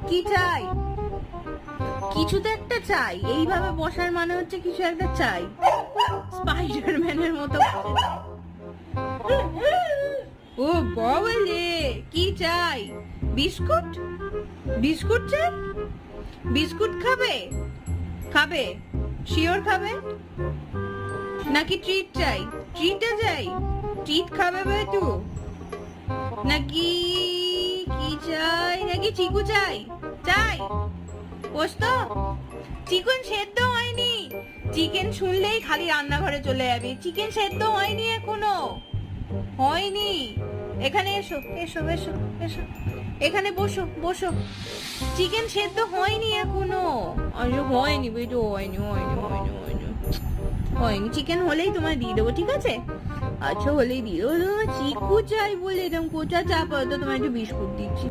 কি চাই? কিছু তো একটা চাই। এইভাবে বসার মানে হচ্ছে কিছু একটা চাই। স্পাইডারম্যানের মতো। ও বাবা রে, কি চাই? বিস্কুট? বিস্কুট চাই? বিস্কুট খাবে? খাবে? শিওর খাবে? নাকি ট্রিট চাই? ট্রিটে চাই? ট্রিট খাবে বেটু? নাকি কি চাই? নাকি চিকু চাই? চাই? পোস্ত? চিকেন সেদ্ধ হয়নি। চিকেন শুনলেই খালি রান্নাঘরে চলে যাবে। চিকেন সেদ্ধ হয়নি এখনো। হয়নি। এখানে এসো এসো এসো এসো, এখানে বসো বসো। চিকেন সেদ্ধ হয়নি এখনো। আরে হয়নি বেটু, হয়নি হয়নি হয়নি হয়নি হয়নি। চিকেন হলেই তোমায় দিয়ে দেবো, ঠিক আছে? আচ্ছা হলেই দিয়ে দেবো। তোমার চিকু চাই বলে এরকম কোচা চাপ, তো তোমার একটু বিস্কুট দিচ্ছি।